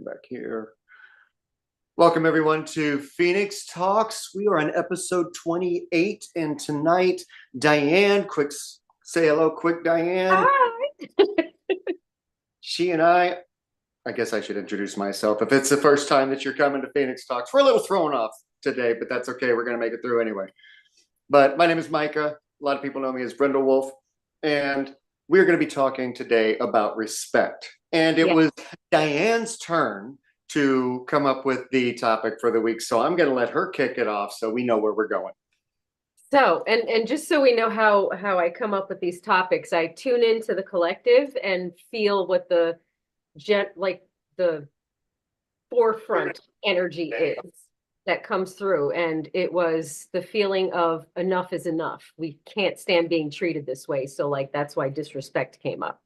come back here. Welcome everyone to Phoenix Talks. We are on episode 28, and tonight, Diane, say hello, quick, Diane. Hi. She and I guess I should introduce myself. If it's the first time that you're coming to Phoenix Talks, we're a little thrown off today, but that's okay. We're going to make it through anyway. But my name is Micah. A lot of people know me as Brindle Wolf, and we're going to be talking today about respect. And it was Diane's turn to come up with the topic for the week. So I'm going to let her kick it off so we know where we're going. So, and just so we know how I come up with these topics, I tune into the collective and feel what the forefront energy is that comes through. And it was the feeling of enough is enough. We can't stand being treated this way. So that's why disrespect came up.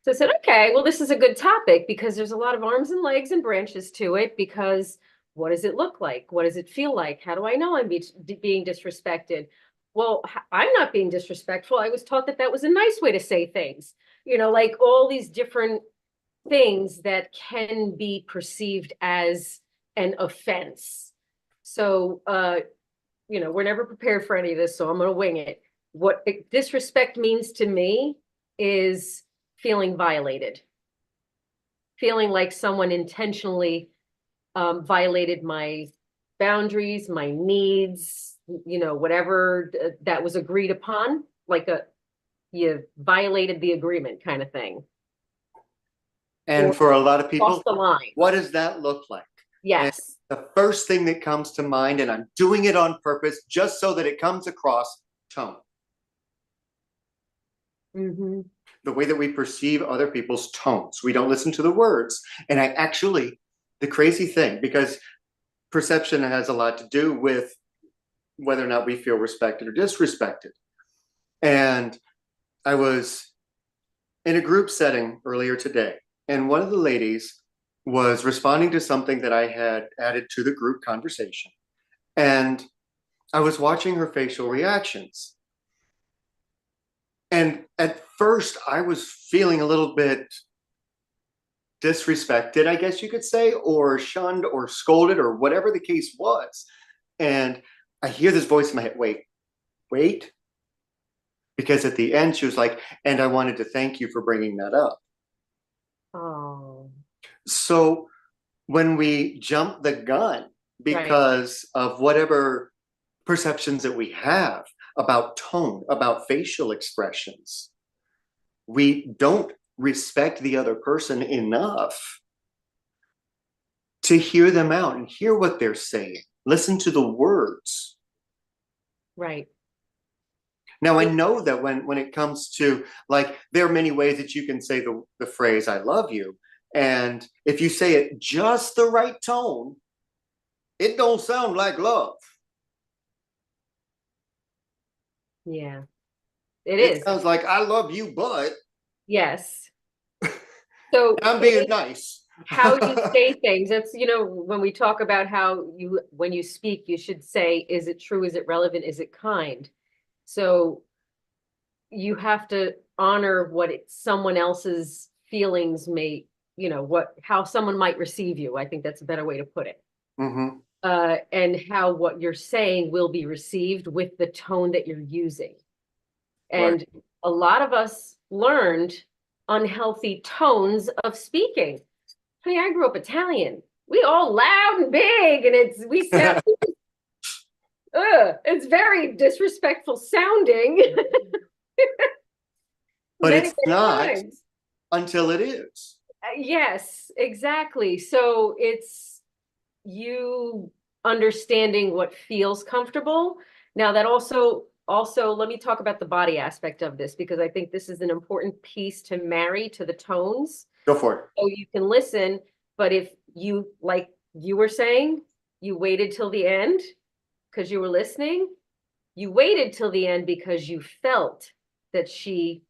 So I said, okay, well, this is a good topic because there's a lot of arms and legs and branches to it, because what does it look like? What does it feel like? How do I know I'm being disrespected? Well, I'm not being disrespectful. I was taught that that was a nice way to say things, like all these different things that can be perceived as an offense. So, we're never prepared for any of this, so I'm going to wing it. What disrespect means to me is feeling violated, feeling like someone intentionally violated my boundaries, my needs, whatever that was agreed upon, you violated the agreement kind of thing. And for a lot of people, cross the line. What does that look like? Yes. And the first thing that comes to mind, and I'm doing it on purpose just so that it comes across, tone. Mm-hmm. The way that we perceive other people's tones. We don't listen to the words. And the crazy thing, because perception has a lot to do with whether or not we feel respected or disrespected. And I was in a group setting earlier today, and one of the ladies was responding to something that I had added to the group conversation. And I was watching her facial reactions. And at first, I was feeling a little bit disrespected, I guess you could say, or shunned or scolded or whatever the case was. And I hear this voice in my head, wait. Because at the end, she was like, and I wanted to thank you for bringing that up. Oh. So when we jump the gun because of whatever perceptions that we have about tone, about facial expressions, we don't respect the other person enough to hear them out and hear what they're saying. Listen to the words. Right. Now, I know that when it comes to, there are many ways that you can say the phrase, I love you. And if you say it just the right tone, it don't sound like love. Yeah, it sounds like I love you, but. Yes. So I'm being nice. How you say things. That's, when we talk about when you speak, you should say, is it true? Is it relevant? Is it kind? So you have to honor someone else's feelings may, how someone might receive you. I think that's a better way to put it. Mm-hmm. And how what you're saying will be received with the tone that you're using. And a lot of us learned unhealthy tones of speaking. Hey, I grew up Italian. We all loud and big, and we sound it's very disrespectful sounding. But it's not until it is. Yes, exactly. So it's you understanding what feels comfortable. Now that also let me talk about the body aspect of this, because I think this is an important piece to marry to the tones. Go for it. So you can listen, but if you, like you were saying, you waited till the end because you were listening, you waited till the end because you felt that she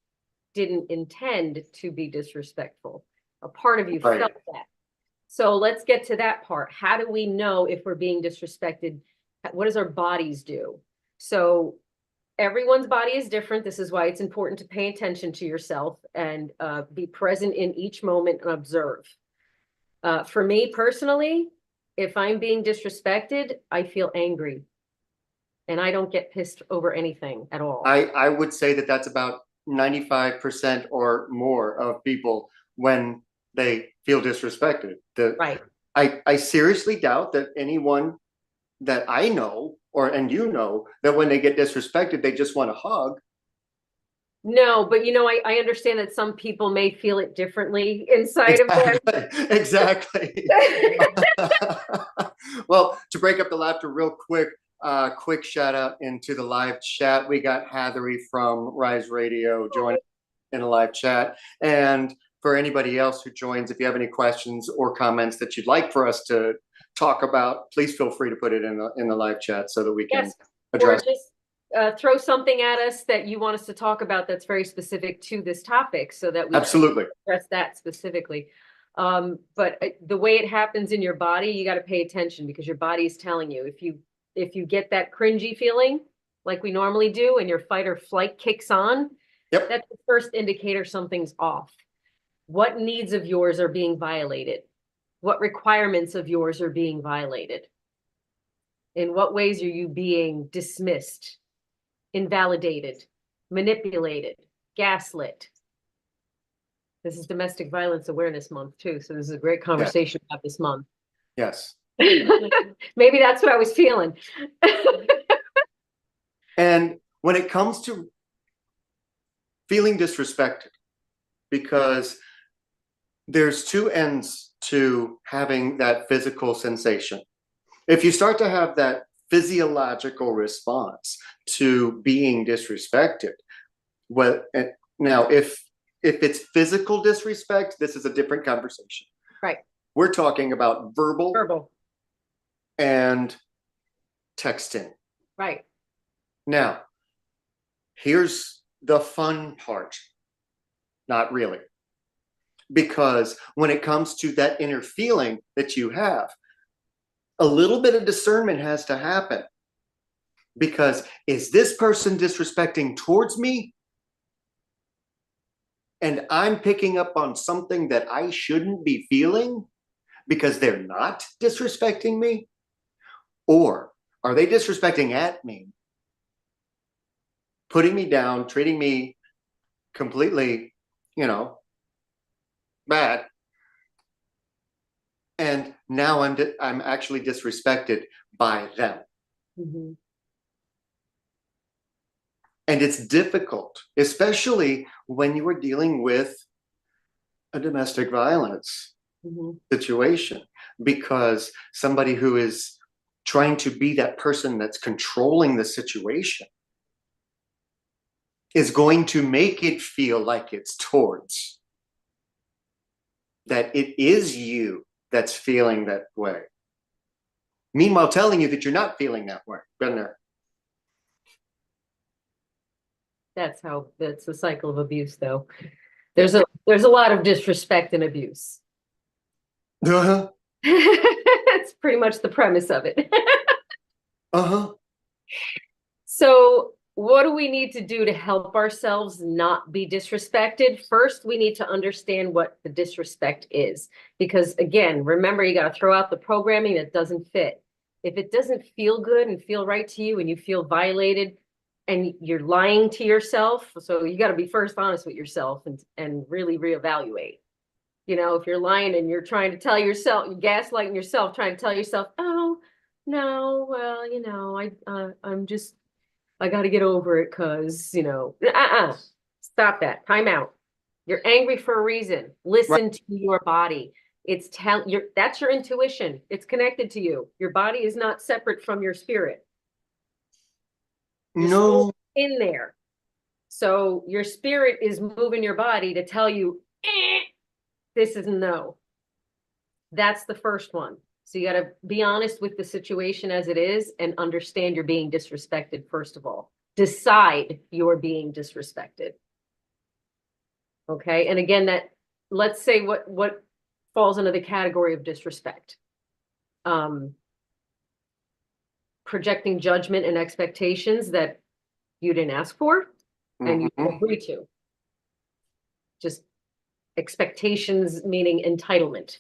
didn't intend to be disrespectful. A part of you felt that. So let's get to that part. How do we know if we're being disrespected? What does our bodies do? So everyone's body is different. This is why it's important to pay attention to yourself and be present in each moment and observe. For me personally, if I'm being disrespected, I feel angry. And I don't get pissed over anything at all. I would say that that's about 95% or more of people when they feel disrespected. Right. I seriously doubt that anyone that I know and you know that when they get disrespected, they just want a hug. No, but I understand that some people may feel it differently inside of them. Exactly. Well, to break up the laughter real quick, quick shout out into the live chat. We got Hathery from Rise Radio joining in a live chat. And for anybody else who joins, if you have any questions or comments that you'd like for us to talk about, please feel free to put it in the live chat so that we can address. Or just throw something at us that you want us to talk about that's very specific to this topic so that we absolutely can address that specifically. But the way it happens in your body, you got to pay attention because your body is telling you. If you get that cringy feeling like we normally do and your fight or flight kicks on, yep, that's the first indicator something's off. What needs of yours are being violated? What requirements of yours are being violated? In what ways are you being dismissed, invalidated, manipulated, gaslit? This is Domestic Violence Awareness Month too, so this is a great conversation about this month. Yes. Maybe that's what I was feeling. And when it comes to feeling disrespected, because there's two ends to having that physical sensation. If you start to have that physiological response to being disrespected, well, now if it's physical disrespect, this is a different conversation. Right. We're talking about verbal and texting. Right. Now, here's the fun part. Not really. Because when it comes to that inner feeling that you have, a little bit of discernment has to happen. Because is this person disrespecting towards me? And I'm picking up on something that I shouldn't be feeling because they're not disrespecting me? Or are they disrespecting at me, putting me down, treating me completely, bad? And now I'm actually disrespected by them. Mm-hmm. And it's difficult, especially when you are dealing with a domestic violence situation, because somebody who is trying to be that person that's controlling the situation is going to make it feel like it's towards, that it is you that's feeling that way. Meanwhile, telling you that you're not feeling that way. Been there. That's the cycle of abuse, though. There's a lot of disrespect and abuse. Uh-huh. That's pretty much the premise of it. Uh-huh. So what do we need to do to help ourselves not be disrespected? First, we need to understand what the disrespect is. Because again, remember, you got to throw out the programming that doesn't fit. If it doesn't feel good and feel right to you and you feel violated and you're lying to yourself, so you got to be first honest with yourself and really reevaluate. If you're lying and you're trying to tell yourself, you're gaslighting yourself, trying to tell yourself, oh, no, well, I got to get over it because, stop that. Time out. You're angry for a reason. Listen to your body. That's your intuition. It's connected to you. Your body is not separate from your spirit. Your soul's in there. So your spirit is moving your body to tell you, this is no. That's the first one. So you got to be honest with the situation as it is and understand you're being disrespected, first of all. Decide you're being disrespected. Okay. And again, let's say what falls under the category of disrespect. Projecting judgment and expectations that you didn't ask for and you didn't agree to. Just expectations meaning entitlement.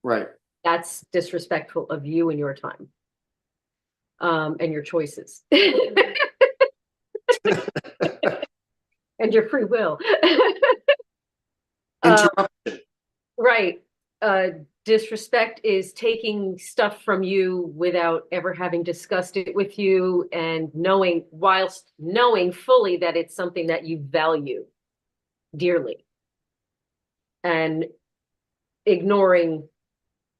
Right. That's disrespectful of you and your time. And your choices. And your free will. Interruption. Right. Disrespect is taking stuff from you without ever having discussed it with you and whilst knowing fully that it's something that you value dearly, and ignoring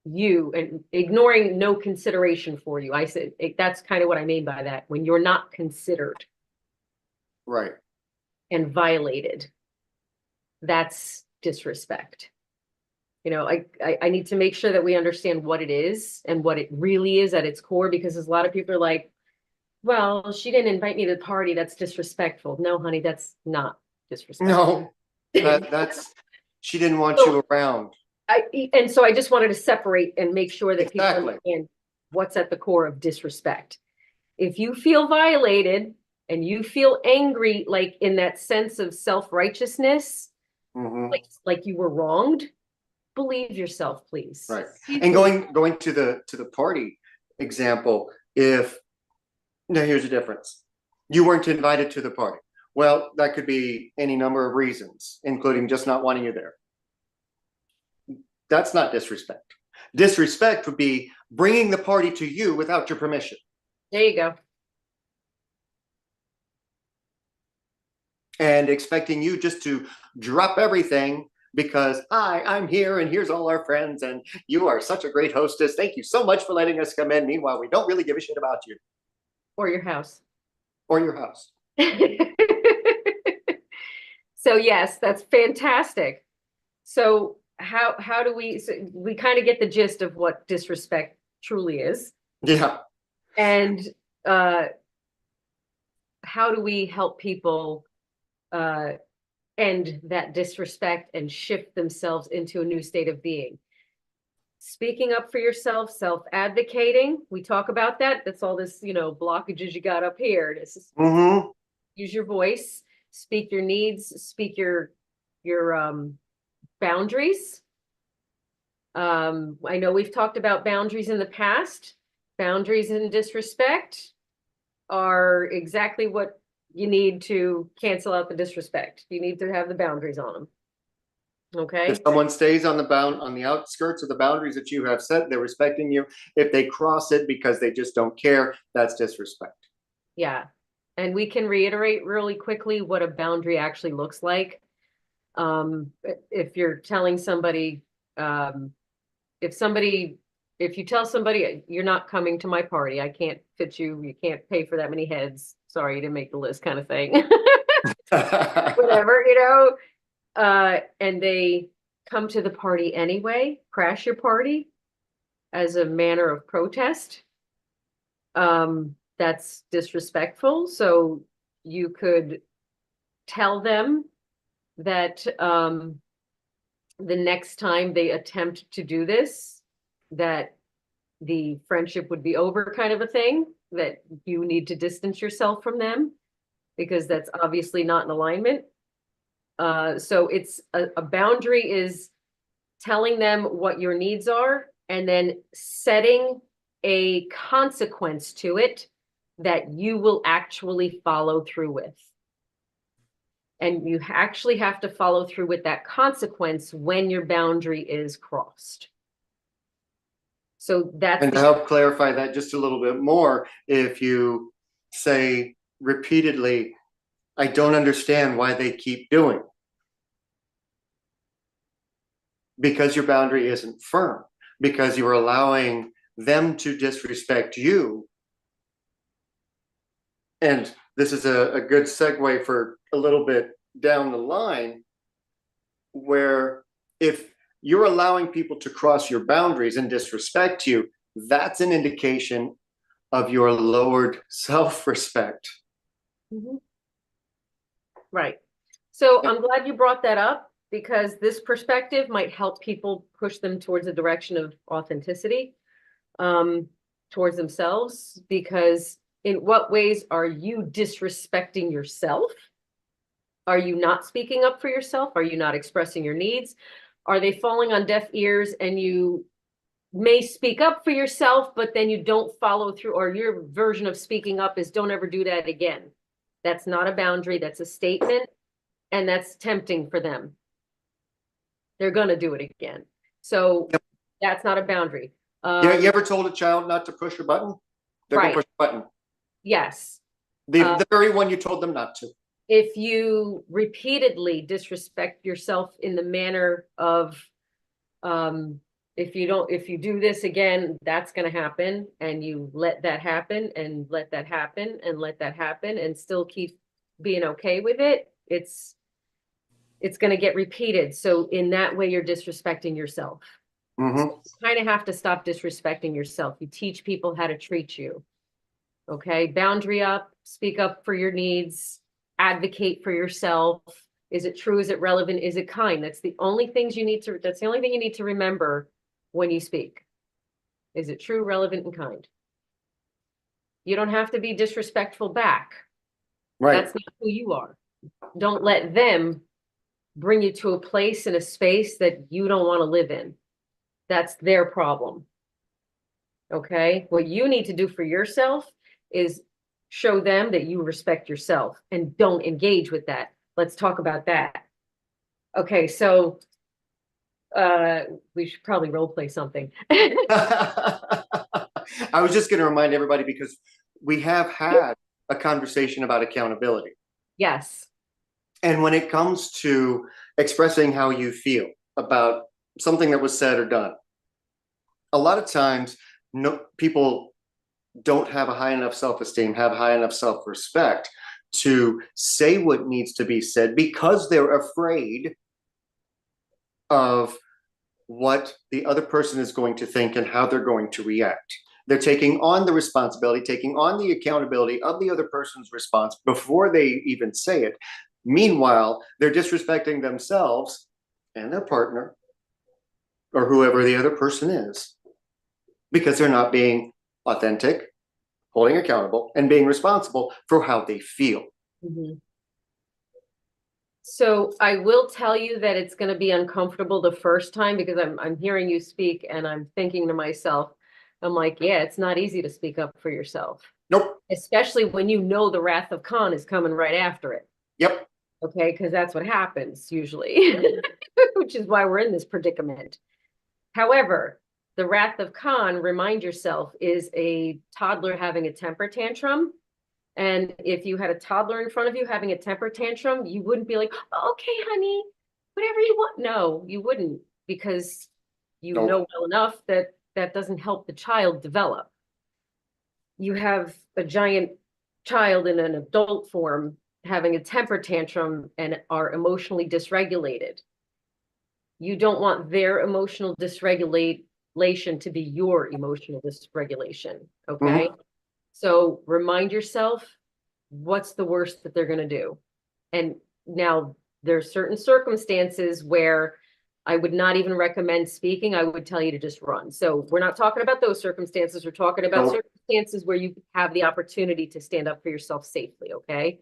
you and ignoring no consideration for you. I said that's kind of what I mean by that. When you're not considered Right. and violated, that's disrespect. You know, I need to make sure that we understand what it is and what it really is at its core, because there's a lot of people are like, well, she didn't invite me to the party. That's disrespectful. No, honey, that's not disrespectful. No, that's, she didn't want So, you around. and so I just wanted to separate and make sure that people Exactly. understand what's at the core of disrespect. If you feel violated and you feel angry, like in that sense of self-righteousness, Mhm. like you were wronged, believe yourself, please. Right. See And through. going to the party example, if now here's the difference. You weren't invited to the party. Well, that could be any number of reasons, including just not wanting you there. That's not disrespect. Disrespect would be bringing the party to you without your permission There you go. and expecting you just to drop everything because I'm here and here's all our friends and you are such a great hostess. Thank you so much for letting us come in. Meanwhile, we don't really give a shit about you Or your house. or your house. So yes, that's fantastic. So how do we, so we kind of get the gist of what disrespect truly is. Yeah. And how do we help people end that disrespect and shift themselves into a new state of being? Speaking up for yourself, self-advocating. We talk about that. That's all this, blockages you got up here. This is Mm-hmm. use your voice, speak your needs, speak your boundaries. I know we've talked about boundaries in the past. Boundaries and disrespect are exactly what you need to cancel out the disrespect. You need to have the boundaries on them. Okay. If someone stays on the outskirts of the boundaries that you have set, they're respecting you. If they cross it because they just don't care, that's disrespect. Yeah. And we can reiterate really quickly what a boundary actually looks like. If you're telling somebody, if you tell somebody you're not coming to my party, I can't fit you, you can't pay for that many heads. Sorry, you didn't make the list kind of thing. Whatever, and they come to the party anyway, crash your party as a manner of protest. That's disrespectful. So you could tell them that the next time they attempt to do this, that the friendship would be over, kind of a thing, that you need to distance yourself from them because that's obviously not in alignment. So it's a boundary is telling them what your needs are and then setting a consequence to it that you will actually follow through with. And you actually have to follow through with that consequence when your boundary is crossed. So that's And to help clarify that just a little bit more, if you say repeatedly, I don't understand why they keep doing, because your boundary isn't firm, because you are allowing them to disrespect you. And this is a good segue for a little bit down the line, where if you're allowing people to cross your boundaries and disrespect you, that's an indication of your lowered self-respect. Mhm. Right. So I'm glad you brought that up, because this perspective might help people push them towards a direction of authenticity, towards themselves. Because in what ways are you disrespecting yourself? Are you not speaking up for yourself? Are you not expressing your needs? Are they falling on deaf ears and you may speak up for yourself, but then you don't follow through, or your version of speaking up is don't ever do that again. That's not a boundary, that's a statement, and that's tempting for them. They're gonna do it again. So Yep. that's not a boundary. Yeah, you ever told a child not to push a button? They're gonna Right. push a button. Yes. The very one you told them not to. If you repeatedly disrespect yourself in the manner of, if you do this again, that's gonna happen, and you let that happen and let that happen and let that happen and still keep being okay with it, it's gonna get repeated. So in that way, you're disrespecting yourself. Mhm. So you kind of have to stop disrespecting yourself. You teach people how to treat you. Okay, boundary up, speak up for your needs, advocate for yourself. Is it true? Is it relevant? Is it kind? That's the only thing you need to remember when you speak. Is it true, relevant, and kind? You don't have to be disrespectful back. Right. That's not who you are. Don't let them bring you to a place and a space that you don't want to live in. That's their problem. Okay, what you need to do for yourself is show them that you respect yourself and don't engage with that. Let's talk about that. Okay, so we should probably role play something. I was just going to remind everybody because we have had a conversation about accountability. Yes. And when it comes to expressing how you feel about something that was said or done, a lot of times people don't have a high enough self-esteem, have high enough self-respect to say what needs to be said because they're afraid of what the other person is going to think and how they're going to react. They're taking on the responsibility, taking on the accountability of the other person's response before they even say it. Meanwhile, they're disrespecting themselves and their partner or whoever the other person is because they're not being authentic, holding accountable, and being responsible for how they feel. Mm-hmm. So I will tell you that it's going to be uncomfortable the first time because I'm hearing you speak and I'm thinking to myself, I'm like, yeah, it's not easy to speak up for yourself. Nope. Especially when you know the wrath of Khan is coming right after it. Yep. Okay, because that's what happens usually, which is why we're in this predicament. However, the wrath of Khan, remind yourself, is a toddler having a temper tantrum. And if you had a toddler in front of you having a temper tantrum, you wouldn't be like, oh, okay, honey, whatever you want. No, you wouldn't, because you Nope. know well enough that that doesn't help the child develop. You have a giant child in an adult form having a temper tantrum and are emotionally dysregulated. You don't want their emotional dysregulation to be your emotional dysregulation. Okay. Mhm. So remind yourself, what's the worst that they're going to do? And now there's certain circumstances where I would not even recommend speaking. I would tell you to just run. So we're not talking about those circumstances. We're talking about Nope. circumstances where you have the opportunity to stand up for yourself safely. Okay.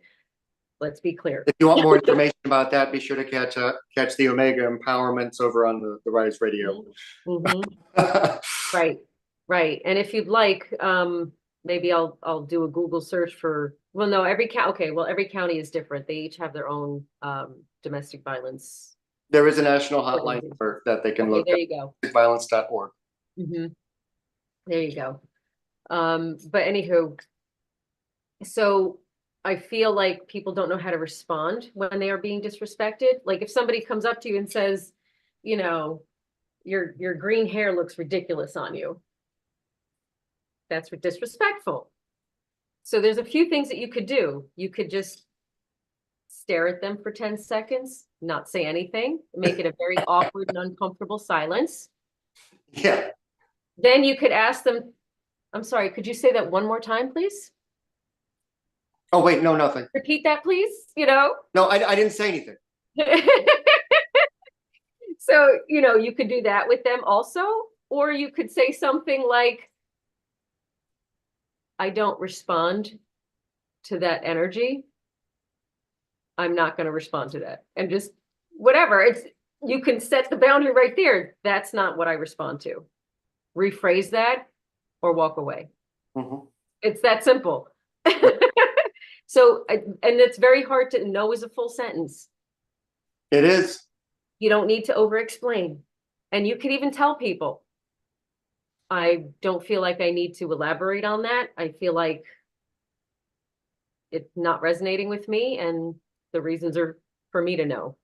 Let's be clear. If you want more information about that, be sure to catch the Omega Empowerments over on the Rise Radio. Mm-hmm. Right, right. And if you'd like, maybe I'll do a Google search for, well, no, every county is different. They each have their own domestic violence. There is a national hotline number that they can Okay, look there at, you go. domesticviolence.org. Mm-hmm. There you go. But anywho, so I feel like people don't know how to respond when they are being disrespected. Like if somebody comes up to you and says, you know, your green hair looks ridiculous on you. That's disrespectful. So there's a few things that you could do. You could just stare at them for 10 seconds, not say anything, make it a very awkward and uncomfortable silence. Yeah. Then you could ask them, I'm sorry, could you say that one more time, please? Oh, wait, no, nothing. Repeat that, please, you know? No, I didn't say anything. So, you could do that with them also, or you could say something like, I don't respond to that energy. I'm not going to respond to that. And just whatever. You can set the boundary right there. That's not what I respond to. rephrase that, or walk away. Mhm. It's that simple. So, and it's very hard to know is a full sentence. It is. You don't need to over explain. And you can even tell people, I don't feel like I need to elaborate on that. I feel like it's not resonating with me, and the reasons are for me to know.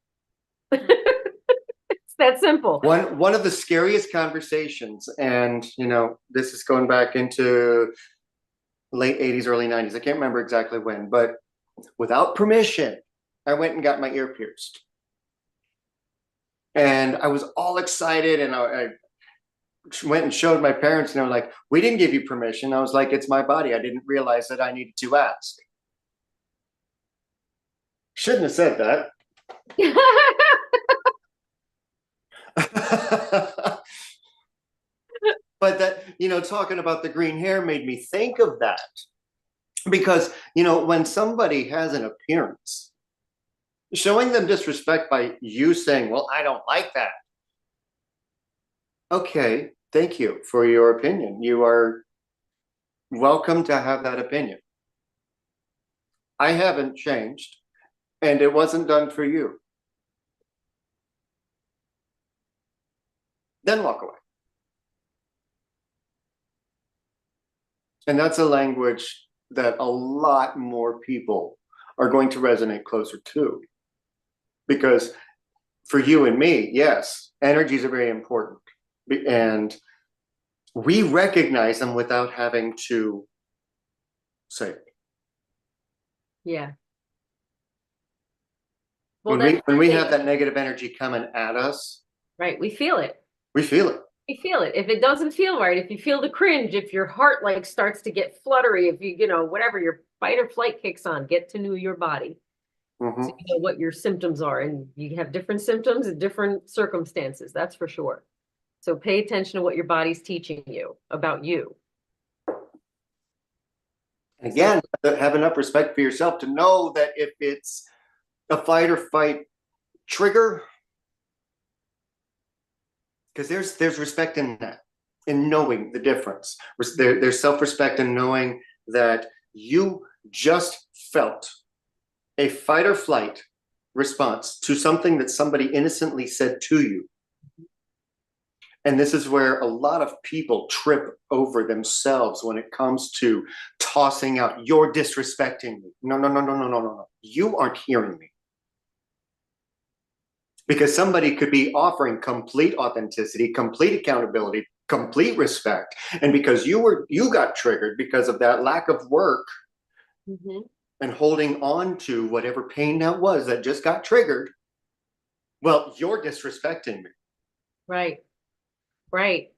It's that simple. One of the scariest conversations, and this is going back into late 80s, early 90s. I can't remember exactly when, but without permission, I went and got my ear pierced. And I was all excited, and I went and showed my parents, and they were like, "We didn't give you permission." I was like, "It's my body. I didn't realize that I needed to ask." Shouldn't have said that. But that, talking about the green hair made me think of that. Because, when somebody has an appearance, showing them disrespect by you saying, "Well, I don't like that." Okay, thank you for your opinion. You are welcome to have that opinion. I haven't changed, and it wasn't done for you. Then walk away. And that's a language that a lot more people are going to resonate closer to. Because for you and me, yes, energies are very important. And we recognize them without having to say it. Yeah. Well, When we have that negative energy coming at us, right, we feel it. we feel it. You feel it. If it doesn't feel right, if you feel the cringe, if your heart like starts to get fluttery, if whatever, your fight or flight kicks on, get to know your body. Mm-hmm. So you know what your symptoms are, and you have different symptoms in different circumstances, that's for sure. So pay attention to what your body's teaching you about you. And again, have enough respect for yourself to know that if it's a fight or fight trigger, because there's respect in that, in knowing the difference. There's self-respect in knowing that you just felt a fight or flight response to something that somebody innocently said to you. And this is where a lot of people trip over themselves when it comes to tossing out, "You're disrespecting me." No, no, no, no, no, no, no, no. You aren't hearing me. Because somebody could be offering complete authenticity, complete accountability, complete respect. And because you got triggered because of that lack of work, Mm-hmm. and holding on to whatever pain that was that just got triggered, well, you're disrespecting me. Right. Right.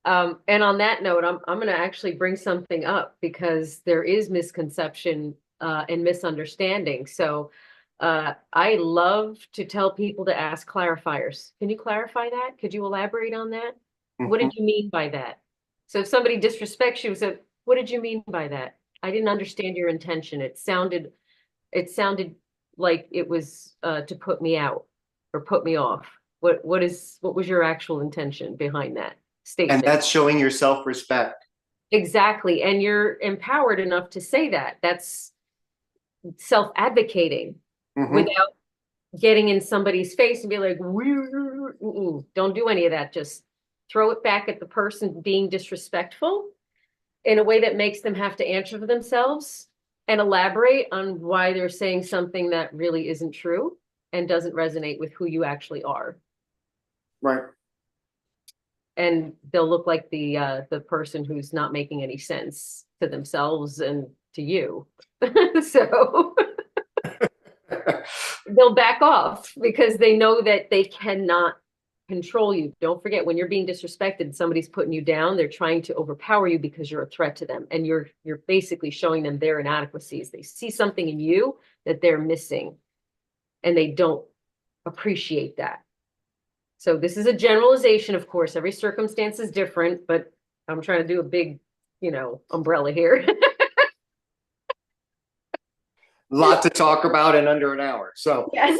And on that note, I'm going to actually bring something up, because there is misconception and misunderstanding. So I love to tell people to ask clarifiers. Can you clarify that? Could you elaborate on that? Mm-hmm. What did you mean by that? So if somebody disrespects you, say, "What did you mean by that? I didn't understand your intention. It sounded like it was to put me out or put me off. What was your actual intention behind that statement?" And that's showing your self-respect. Exactly. And you're empowered enough to say that. That's self-advocating. Mm-hmm. Without getting in somebody's face and be like, don't do any of that. Just throw it back at the person being disrespectful in a way that makes them have to answer for themselves, and elaborate on why they're saying something that really isn't true and doesn't resonate with who you actually are. Right. And they'll look like the person who's not making any sense to themselves and to you. So they'll back off because they know that they cannot control you. Don't forget, when you're being disrespected, somebody's putting you down, they're trying to overpower you because you're a threat to them. And you're basically showing them their inadequacies. They see something in you that they're missing, and they don't appreciate that. So this is a generalization, of course. Every circumstance is different, but I'm trying to do a big, umbrella here. Lot to talk about in under an hour. So yes.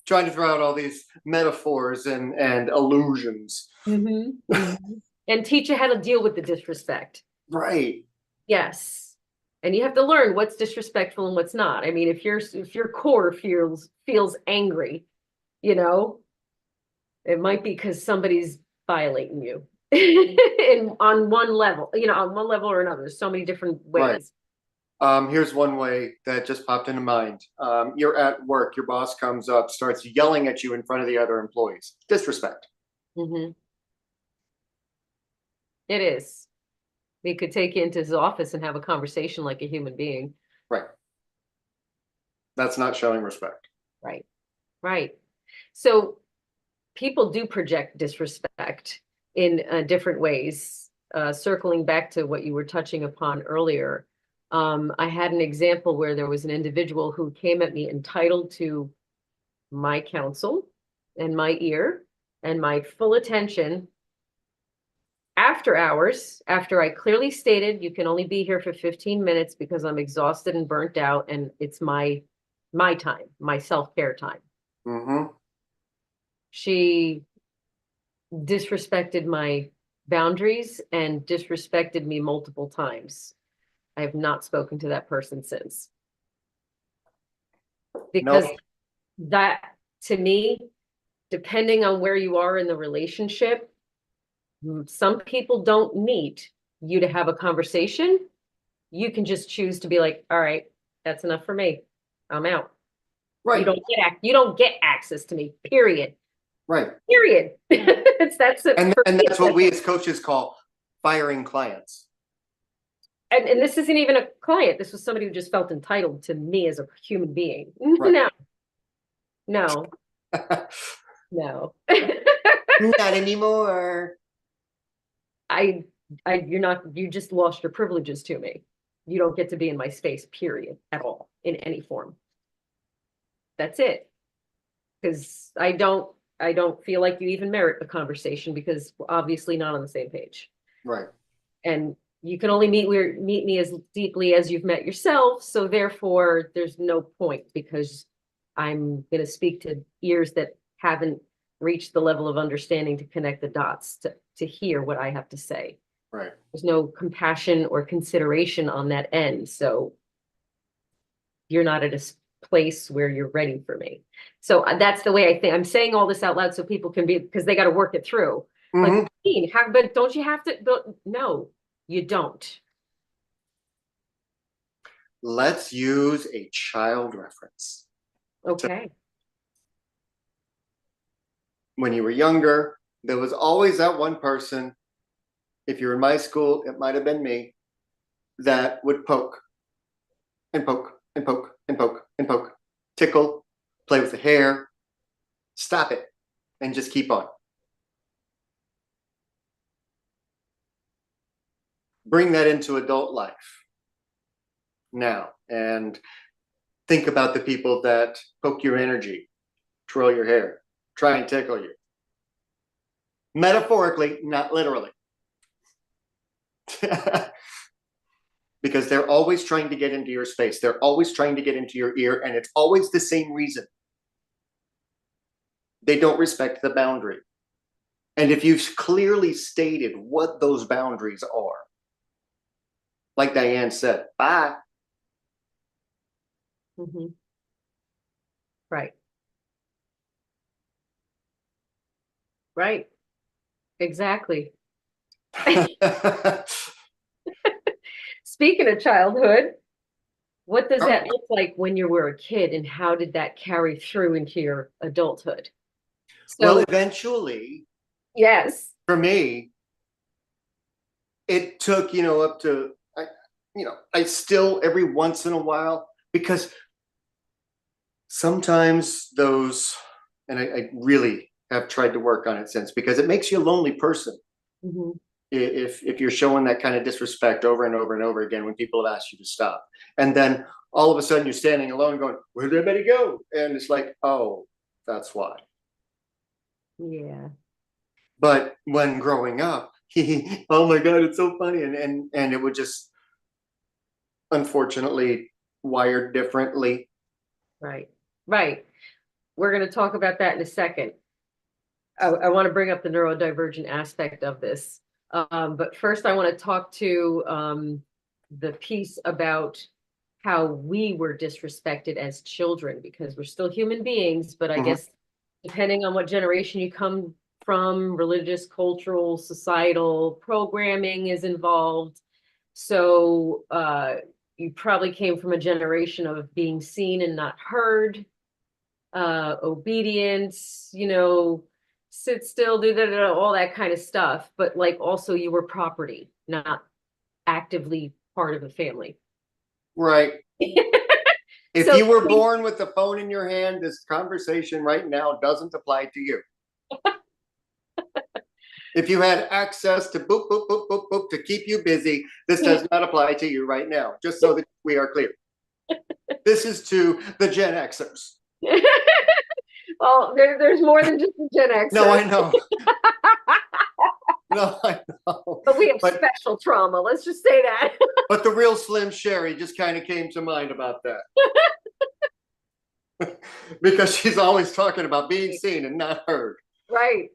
trying to throw out all these metaphors and allusions. And teach you how to deal with the disrespect. Right. Yes. And you have to learn what's disrespectful and what's not. I mean, if your core feels angry, you know, it might be because somebody's violating you on one level, on one level or another. There's so many different ways. Right. Here's one way that just popped into mind. You're at work, your boss comes up, starts yelling at you in front of the other employees. Disrespect. It is. He could take you into his office and have a conversation like a human being. Right. That's not showing respect. Right. Right. So people do project disrespect in different ways. Circling back to what you were touching upon earlier, I had an example where there was an individual who came at me entitled to my counsel and my ear and my full attention after hours, after I clearly stated you can only be here for 15 minutes because I'm exhausted and burnt out and it's my time, my self-care time. She disrespected my boundaries and disrespected me multiple times. I have not spoken to that person since. Because that, to me, depending on where you are in the relationship, some people don't need you to have a conversation. You can just choose to be like, all right, that's enough for me. I'm out. Right. You don't get access to me, period. Right. Period. That's it. And that's what we as coaches call firing clients. And this isn't even a client. This was somebody who just felt entitled to me as a human being. Right. No. No. Not anymore. You just lost your privileges to me. You don't get to be in my space, period, at all, in any form. That's it. Because I don't feel like you even merit a conversation because we're obviously not on the same page. Right. And you can only meet me as deeply as you've met yourself. So therefore, there's no point because I'm going to speak to ears that haven't reached the level of understanding to connect the dots to hear what I have to say. Right. There's no compassion or consideration on that end. So you're not at a place where you're ready for me. So that's the way I think. I'm saying all this out loud so people can be, because they got to work it through. Like, but don't you have to? No, you don't. Let's use a child reference. Okay. When you were younger, there was always that one person, if you're in my school, it might have been me, that would poke and poke and poke and poke and poke, tickle, play with the hair, stop it, and just keep on. Bring that into adult life now and think about the people that poke your energy, twirl your hair, try and tickle you. Metaphorically, not literally. Because they're always trying to get into your space. They're always trying to get into your ear, and it's always the same reason. They don't respect the boundary. And if you've clearly stated what those boundaries are, like Diane said, bye. Right. Right. Exactly. Speaking of childhood, what does that look like when you were a kid, and how did that carry through into your adulthood? Well, eventually, yes, for me, it took, up to, I still every once in a while, because sometimes those, and I really have tried to work on it since, because it makes you a lonely person. If you're showing that kind of disrespect over and over and over again when people have asked you to stop, and then all of a sudden you're standing alone going, where'd everybody go? And it's like, oh, that's why. Yeah. But when growing up, oh my God, it's so funny. And it would just, unfortunately, wired differently. Right. Right. we're going to talk about that in a second. I want to bring up the neurodivergent aspect of this. But first I want to talk to the piece about how we were disrespected as children, because we're still human beings, but I guess depending on what generation you come from, religious, cultural, societal programming is involved. So you probably came from a generation of being seen and not heard, obedience, sit still, do that, all that kind of stuff. But like also you were property, not actively part of the family. Right. If So you were born with the phone in your hand, this conversation right now doesn't apply to you. If you had access to boop, boop, boop, boop, boop to keep you busy, this does not apply to you right now, just so that we are clear. This is to the Gen Xers. Well, there's more than just the Gen X. No, I know. No, I know. But we have special trauma. Let's just say that. But the real Slim Sherry just kind of came to mind about that. Because she's always talking about being seen and not heard. Right.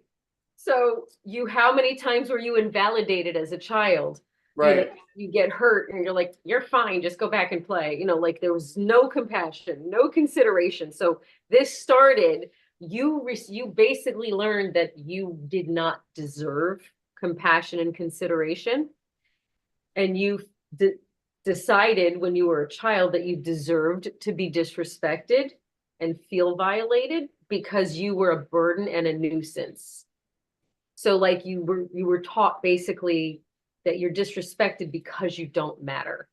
So how many times were you invalidated as a child? Right. You get hurt and you're like, you're fine, just go back and play. Like there was no compassion, no consideration. So this started, you basically learned that you did not deserve compassion and consideration. And you decided when you were a child that you deserved to be disrespected and feel violated because you were a burden and a nuisance. So like you were taught basically that you're disrespected because you don't matter.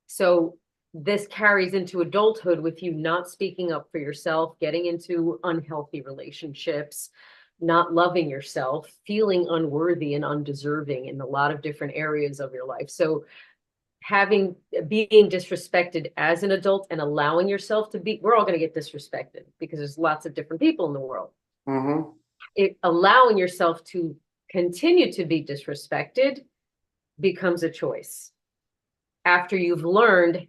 So this carries into adulthood with you not speaking up for yourself, getting into unhealthy relationships, not loving yourself, feeling unworthy and undeserving in a lot of different areas of your life. So being disrespected as an adult and allowing yourself to be, we're all going to get disrespected because there's lots of different people in the world. Allowing yourself to continue to be disrespected becomes a choice after you've learned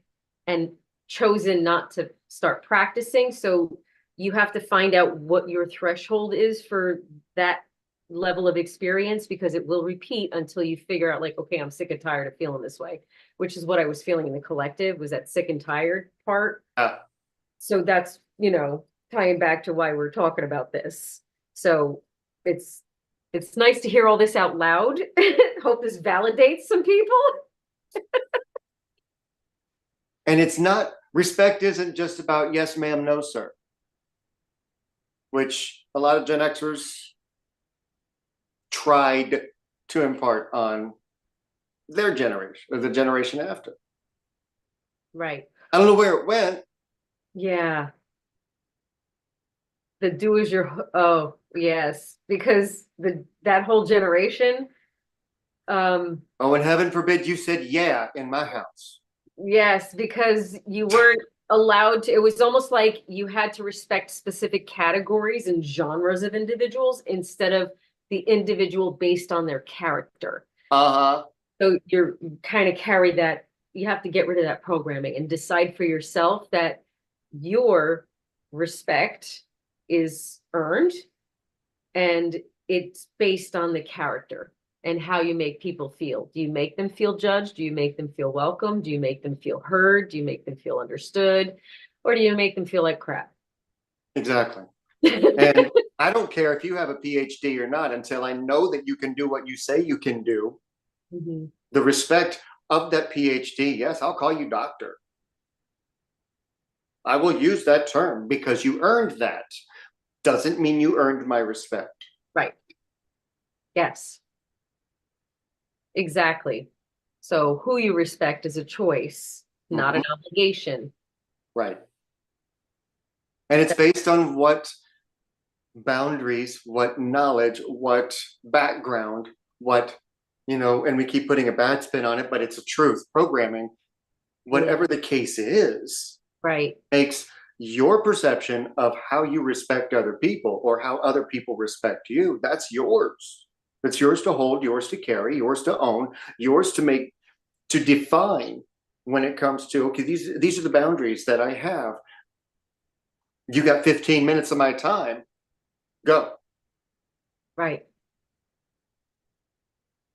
and chosen not to start practicing. So you have to find out what your threshold is for that level of experience, because it will repeat until you figure out like, okay, I'm sick and tired of feeling this way, which is what I was feeling in the collective, was that sick and tired part. So that's, tying back to why we're talking about this. So it's nice to hear all this out loud. Hope this validates some people. And it's not, respect isn't just about yes, ma'am, no, sir, which a lot of Gen Xers tried to impart on their generation or the generation after. Right. I don't know where it went. Yeah. The do as your, oh yes, because that whole generation. Oh, and heaven forbid you said yeah in my house. Yes, because you weren't allowed to, it was almost like you had to respect specific categories and genres of individuals instead of the individual based on their character. So you kind of carry that, you have to get rid of that programming and decide for yourself that your respect is earned and it's based on the character and how you make people feel. Do you make them feel judged? Do you make them feel welcome? Do you make them feel heard? Do you make them feel understood? Or do you make them feel like crap? Exactly. And I don't care if you have a PhD or not until I know that you can do what you say you can do. The respect of that PhD, yes, I'll call you doctor. I will use that term because you earned that. Doesn't mean you earned my respect. Right. Yes. Exactly. So who you respect is a choice, not an obligation. Right. And it's based on what boundaries, what knowledge, what background, what, and we keep putting a bad spin on it, but it's a truth. Programming, whatever the case is, right, makes your perception of how you respect other people or how other people respect you. That's yours. It's yours to hold, yours to carry, yours to own, yours to define when it comes to, okay, these are the boundaries that I have. You got 15 minutes of my time, go. Right.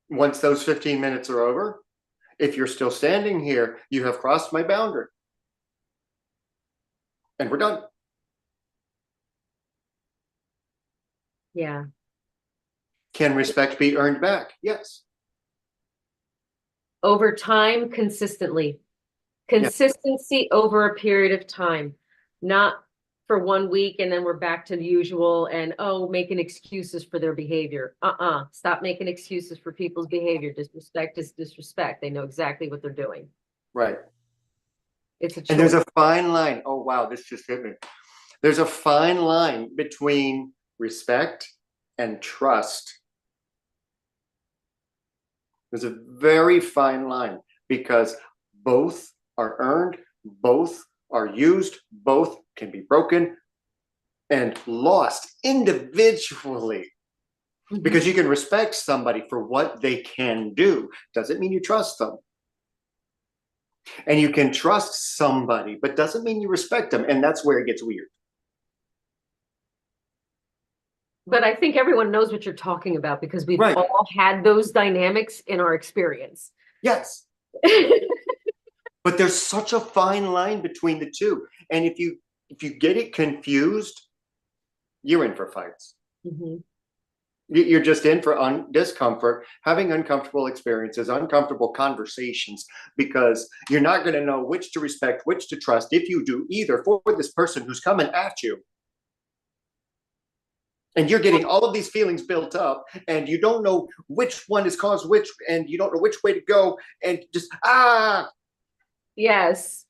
Once those 15 minutes are over, if you're still standing here, you have crossed my boundary. And we're done. Yeah. Can respect be earned back? Yes. Over time, consistently. Yeah. Consistency over a period of time, not for 1 week and then we're back to the usual and, oh, making excuses for their behavior. Stop making excuses for people's behavior. Disrespect is disrespect. They know exactly what they're doing. Right. It's a choice. And there's a fine line. Oh, wow, this just hit me. There's a fine line between respect and trust. There's a very fine line because both are earned, both are used, both can be broken and lost individually. Mhm. Because you can respect somebody for what they can do. Doesn't mean you trust them. And you can trust somebody, but doesn't mean you respect them. And that's where it gets weird. But I think everyone knows what you're talking about because we've Right. all had those dynamics in our experience. Yes. But there's such a fine line between the two. And if you get it confused, you're in for fights. Mhm. You're just in for discomfort, having uncomfortable experiences, uncomfortable conversations, because you're not going to know which to respect, which to trust if you do either for this person who's coming at you. And you're getting all of these feelings built up and you don't know which one has caused which, and you don't know which way to go, and just, Yes.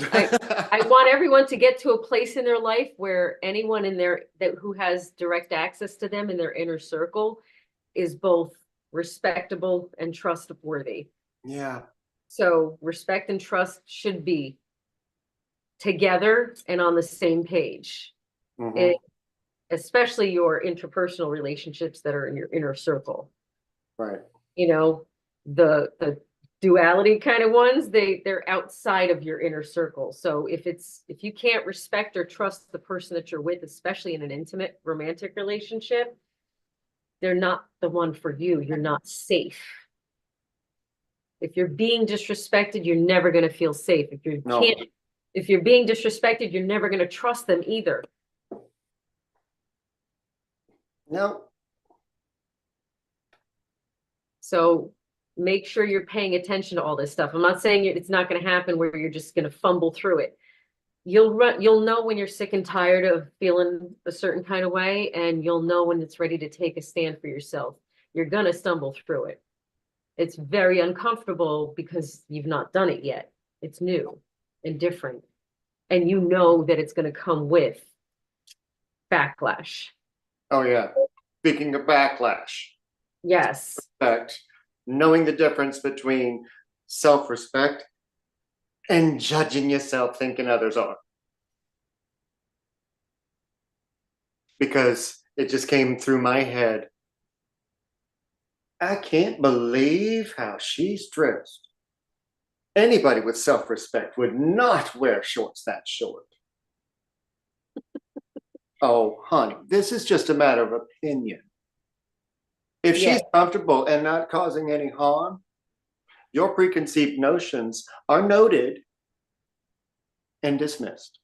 I want everyone to get to a place in their life where anyone in there who has direct access to them in their inner circle is both respectable and trustworthy. Yeah. So respect and trust should be together and on the same page. Mhm. Especially your interpersonal relationships that are in your inner circle. Right. You know, the duality kind of ones, they're outside of your inner circle. So if you can't respect or trust the person that you're with, especially in an intimate romantic relationship, they're not the one for you. You're not safe. If you're being disrespected, you're never going to feel safe. No. If you're being disrespected, you're never going to trust them either. No. So make sure you're paying attention to all this stuff. I'm not saying it's not going to happen where you're just going to fumble through it. You'll know when you're sick and tired of feeling a certain kind of way, and you'll know when it's ready to take a stand for yourself. You're going to stumble through it. It's very uncomfortable because you've not done it yet. It's new and different. And you know that it's going to come with backlash. Oh, yeah. Speaking of backlash, Yes. respect, knowing the difference between self-respect and judging yourself thinking others are. Because it just came through my head. I can't believe how she's dressed. Anybody with self-respect would not wear shorts that short. Oh, honey, this is just a matter of opinion. If Yeah. she's comfortable and not causing any harm, your preconceived notions are noted and dismissed.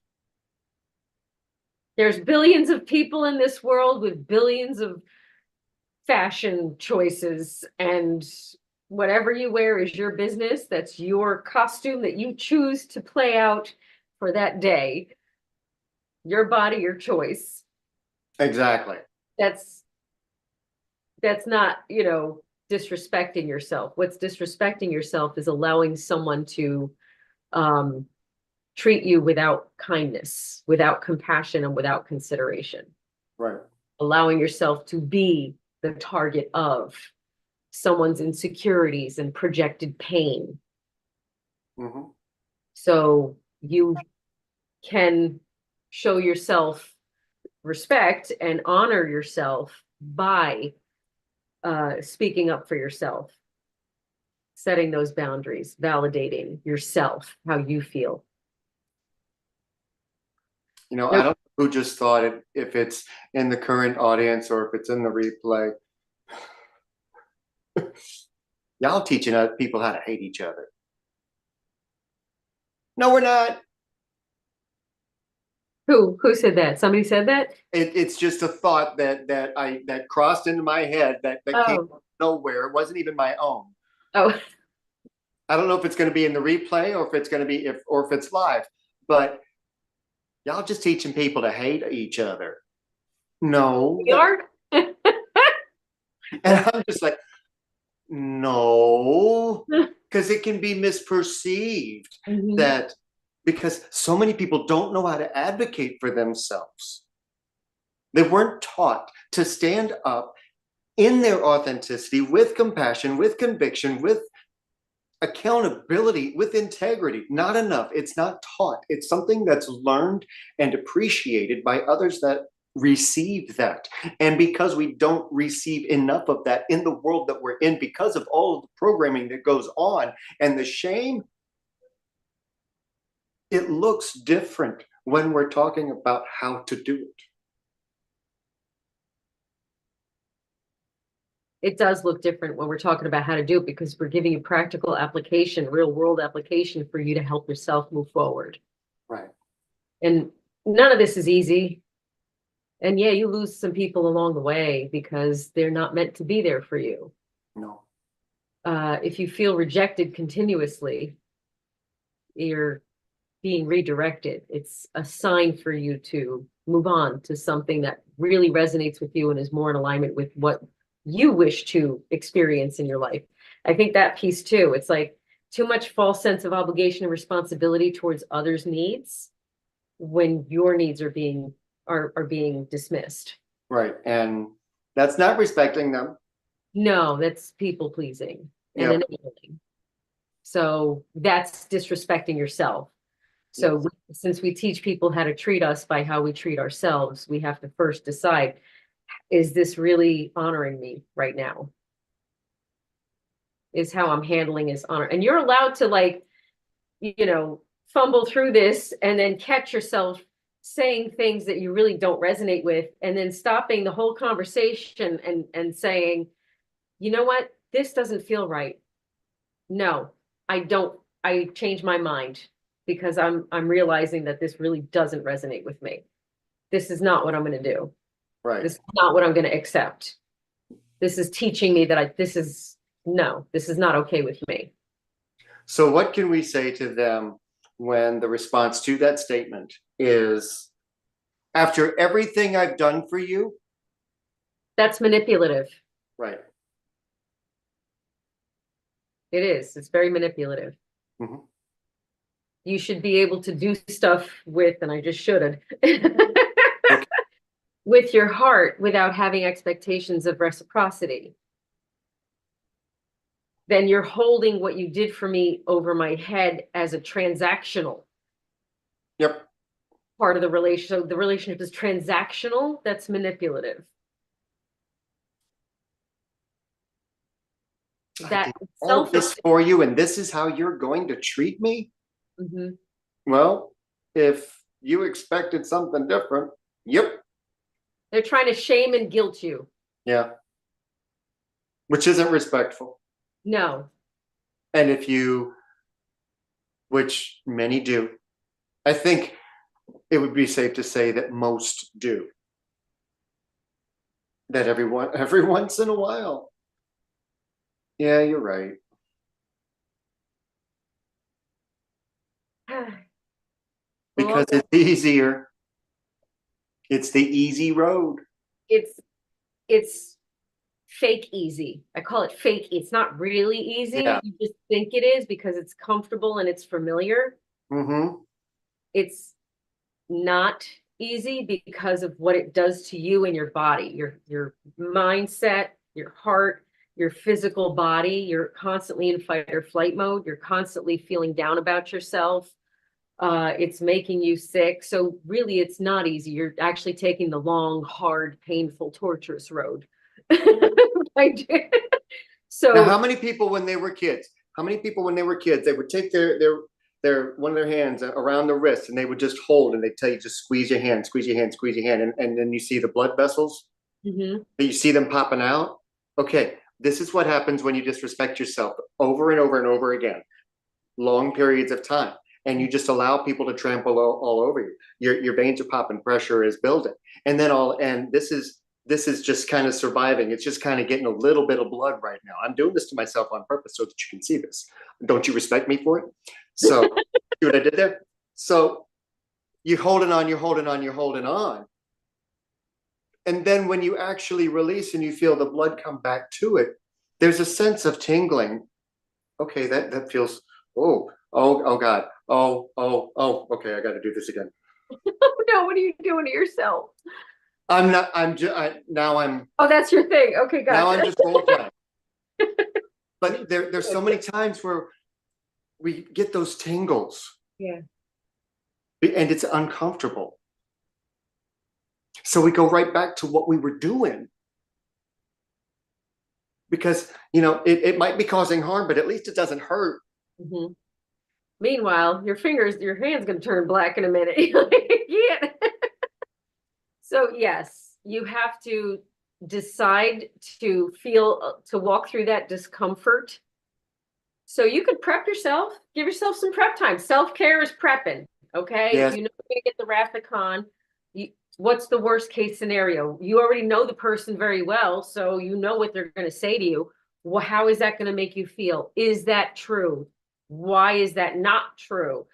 There's billions of people in this world with billions of fashion choices, and whatever you wear is your business. That's your costume that you choose to play out for that day. Your body, your choice. Exactly. That's not, disrespecting yourself. What's disrespecting yourself is allowing someone to treat you without kindness, without compassion, and without consideration. Right. Allowing yourself to be the target of someone's insecurities and projected pain. Mm-hmm. So you can show yourself respect and honor yourself by speaking up for yourself, setting those boundaries, validating yourself, how you feel. You know, I Nope. don't know who just thought it, if it's in the current audience or if it's in the replay. Y'all teaching people how to hate each other. No, we're not. Who said that? Somebody said that? It's just a thought that crossed into my head that came Oh, from nowhere. It wasn't even my own. oh, I don't know if it's going to be in the replay or if it's going to be if it's live, but y'all just teaching people to hate each other. No, we are? and I'm just like, no, because it can be misperceived Mhm. that because so many people don't know how to advocate for themselves. They weren't taught to stand up in their authenticity with compassion, with conviction, with accountability, with integrity. Not enough. It's not taught. It's something that's learned and appreciated by others that receive that. And because we don't receive enough of that in the world that we're in, because of all of the programming that goes on and the shame, it looks different when we're talking about how to do it. It does look different when we're talking about how to do it because we're giving you practical application, real world application for you to help yourself move forward. Right. And none of this is easy. And yeah, you lose some people along the way because they're not meant to be there for you. No. If you feel rejected continuously, you're being redirected. It's a sign for you to move on to something that really resonates with you and is more in alignment with what you wish to experience in your life. I think that piece too. It's like too much false sense of obligation and responsibility towards others' needs when your needs are being dismissed. Right. And that's not respecting them. No, that's people pleasing and Yep. enabling. So that's disrespecting yourself. So Yes. since we teach people how to treat us by how we treat ourselves, we have to first decide, is this really honoring me right now? Is how I'm handling is honor. And you're allowed to like, fumble through this and then catch yourself saying things that you really don't resonate with, and then stopping the whole conversation and saying, you know what, this doesn't feel right. No, I don't. I change my mind because I'm realizing that this really doesn't resonate with me. This is not what I'm going to do. Right. This is not what I'm going to accept. This is teaching me that this is not okay with me. So what can we say to them when the response to that statement is, after everything I've done for you? That's manipulative. Right. It is. It's very manipulative. Mhm. You should be able to do stuff with, and I just should've, Okay. with your heart without having expectations of reciprocity. Then you're holding what you did for me over my head as a transactional Yep. part of the relationship. So the relationship is transactional. That's manipulative. I That did all selfish. this for you, and this is how you're going to treat me? Mhm. Well, if you expected something different, yep. They're trying to shame and guilt you. Yeah. Which isn't respectful. No. And if you, which many do, I think it would be safe to say that most do. That every once in a while. Yeah, you're right. Well, Because it's easier. It's the easy road. it's fake easy. I call it fake. It's not really easy. Yeah. You just think it is because it's comfortable and it's familiar. Mm-hmm. It's not easy because of what it does to you and your body, your mindset, your heart, your physical body. You're constantly in fight or flight mode. You're constantly feeling down about yourself. It's making you sick. So really, it's not easy. You're actually taking the long, hard, painful, torturous road. Now, So how many people when they were kids? How many people when they were kids they would take their one of their hands around the wrist, and they would just hold, and they tell you just squeeze your hand, squeeze your hand, squeeze your hand, and then you see the blood vessels, you see them popping out. Okay, this is what happens when you disrespect yourself over and over and over again, long periods of time, and you just allow people to trample all over you. Your veins are popping, pressure is building, and this is just kind of surviving. It's just kind of getting a little bit of blood right now. I'm doing this to myself on purpose so that you can see this. Don't you respect me for it? So, see what I did there? So, you're holding on, you're holding on, you're holding on. And then when you actually release and you feel the blood come back to it, there's a sense of tingling. Okay, that feels, oh God. Okay, I got to do this again. No, what are you doing to yourself? I'm not, I'm just, now I'm. Oh, that's your thing. Okay, gotcha. Now I'm just role playing. But there's so many times where we get those tingles. Yeah. And it's uncomfortable. So we go right back to what we were doing. Because, it might be causing harm, but at least it doesn't hurt. Mm-hmm. Meanwhile, your hand's going to turn black in a minute. Yeah. So yes, you have to decide to walk through that discomfort. So you could prep yourself, give yourself some prep time. Self-care is prepping. Okay. Yes. You know you're going to get the Wrath of Khan. What's the worst case scenario? You already know the person very well, so you know what they're going to say to you. Well, how is that going to make you feel? Is that true? Why is that not true?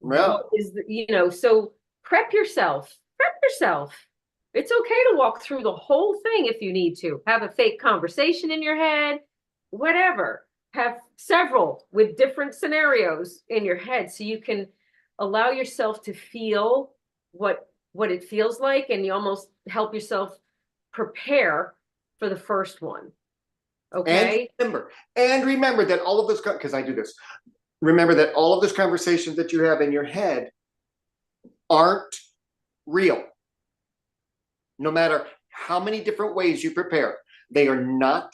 Well, So prep yourself. It's okay to walk through the whole thing if you need to. Have a fake conversation in your head, whatever. Have several with different scenarios in your head so you can allow yourself to feel what it feels like, and you almost help yourself prepare for the first one. Okay. And remember that all of those, because I do this, remember that all of those conversations that you have in your head aren't real. No matter how many different ways you prepare, they are not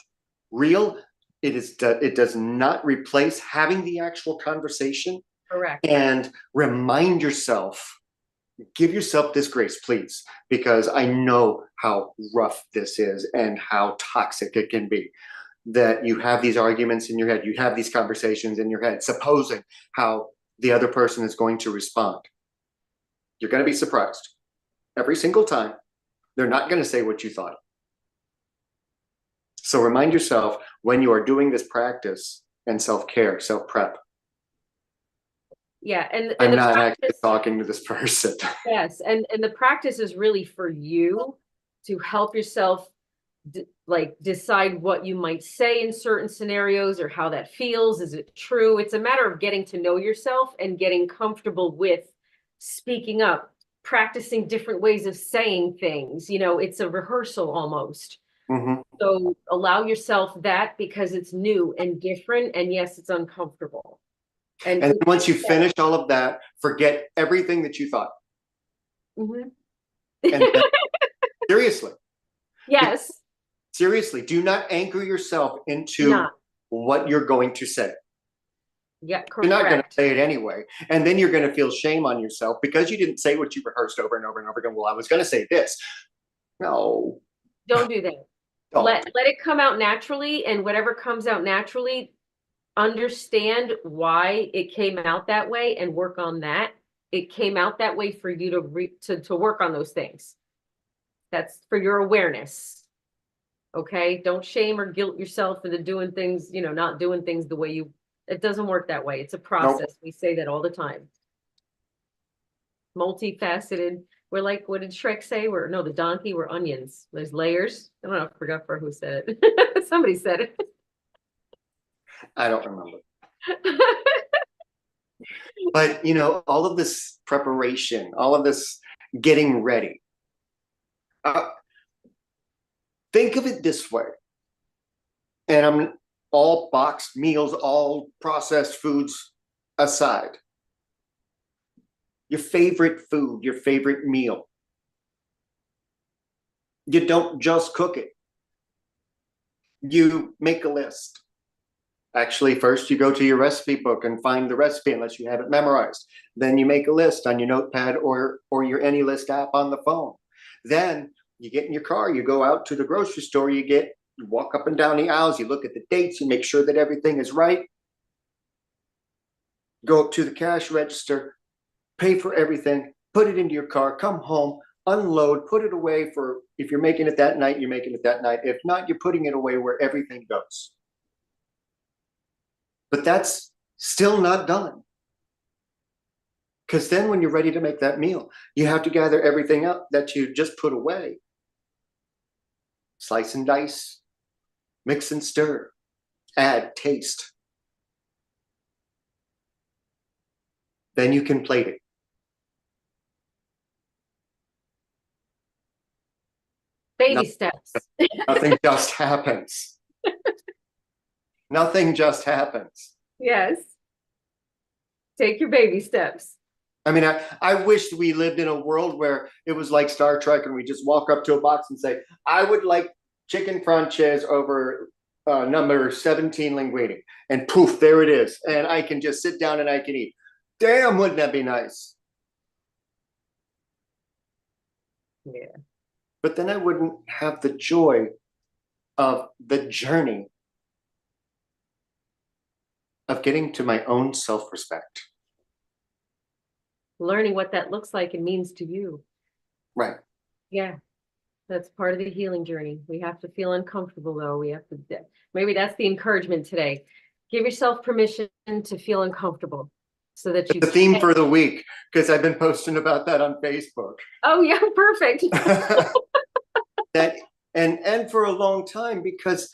real. It does not replace having the actual conversation. Correct. And remind yourself, give yourself this grace, please, because I know how rough this is and how toxic it can be. That you have these arguments in your head, you have these conversations in your head, supposing how the other person is going to respond. You're going to be surprised every single time. They're not going to say what you thought. So remind yourself when you are doing this practice and self-care, self-prep. Yeah, and I'm not actually talking to this person. Yes, and the practice is really for you to help yourself decide what you might say in certain scenarios or how that feels. Is it true? It's a matter of getting to know yourself and getting comfortable with speaking up, practicing different ways of saying things. It's a rehearsal almost. Mm-hmm. So allow yourself that, because it's new and different, and yes, it's uncomfortable. And once you finish all of that, forget everything that you thought. Mm-hmm. And seriously. Yes. Seriously, do not anchor yourself into what you're going to say. Yeah, correct. You're not going to say it anyway. And then you're going to feel shame on yourself because you didn't say what you rehearsed over and over and over again. Well, I was going to say this. No. Don't do that. Don't. Let it come out naturally, and whatever comes out naturally, understand why it came out that way and work on that. It came out that way for you to work on those things. That's for your awareness. Okay? Don't shame or guilt yourself into doing things, not doing things the way it doesn't work that way. It's a process. Nope. We say that all the time. Multifaceted. We're like, what did Shrek say? The donkey, we're onions. There's layers. I don't know, I forgot who said it. Somebody said it. I don't remember. But, all of this preparation, all of this getting ready. Think of it this way. And I'm all boxed meals, all processed foods aside. Your favorite food, your favorite meal. You don't just cook it. You make a list. Actually, first you go to your recipe book and find the recipe unless you have it memorized. Then you make a list on your notepad or your AnyList app on the phone. Then you get in your car, you go out to the grocery store, you walk up and down the aisles, you look at the dates, you make sure that everything is right. Go up to the cash register, pay for everything, put it into your car, come home, unload, put it away for, if you're making it that night, you're making it that night. If not, you're putting it away where everything goes. But that's still not done. Because then when you're ready to make that meal, you have to gather everything up that you just put away. Slice and dice, mix and stir, add, taste. Then you can plate it. Baby steps. Nothing just happens. Nothing just happens. Yes. Take your baby steps. I mean, I wish we lived in a world where it was like Star Trek and we just walk up to a box and say, I would like chicken franchise over number 17 linguine. And poof, there it is. And I can just sit down and I can eat. Damn, wouldn't that be nice? Yeah. But then I wouldn't have the joy of the journey of getting to my own self-respect. Learning what that looks like and means to you. Right. Yeah. That's part of the healing journey. We have to feel uncomfortable though. We have to, maybe that's the encouragement today. Give yourself permission to feel uncomfortable so that you the theme for the week, because I've been posting about that on Facebook. Oh yeah, perfect. That and for a long time, because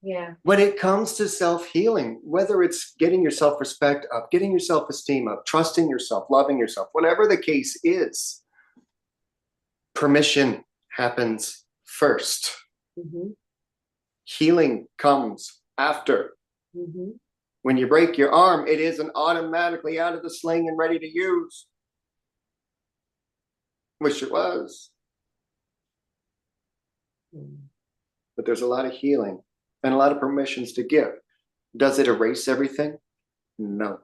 yeah, when it comes to self-healing, whether it's getting your self-respect up, getting your self-esteem up, trusting yourself, loving yourself, whatever the case is, permission happens first. mm-hmm. Healing comes after. Mm-hmm. When you break your arm, it isn't automatically out of the sling and ready to use. Wish it was. But there's a lot of healing and a lot of permissions to give. Does it erase everything? No.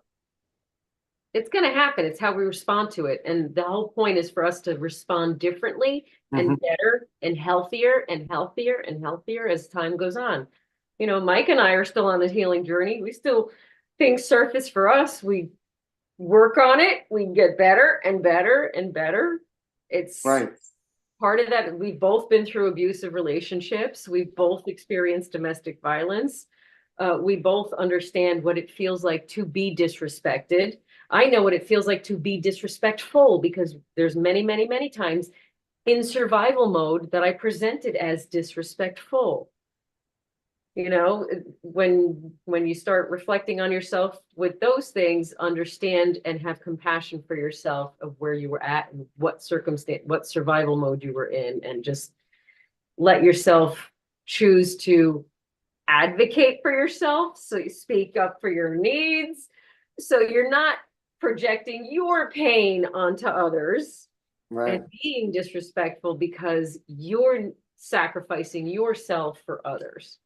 It's going to happen. It's how we respond to it. And the whole point is for us to respond differently and better and healthier and healthier and healthier as time goes on. You know, Mike and I are still on the healing journey. We still, things surface for us. We work on it. We get better and better and better. It's right. Part of that. We've both been through abusive relationships. We've both experienced domestic violence. We both understand what it feels like to be disrespected. I know what it feels like to be disrespectful because there's many, many, many times in survival mode that I presented as disrespectful. You know, when you start reflecting on yourself with those things, understand and have compassion for yourself of where you were at and what circumstance, what survival mode you were in, and just let yourself choose to advocate for yourself. So you speak up for your needs. So you're not projecting your pain onto others and being disrespectful because you're sacrificing yourself for others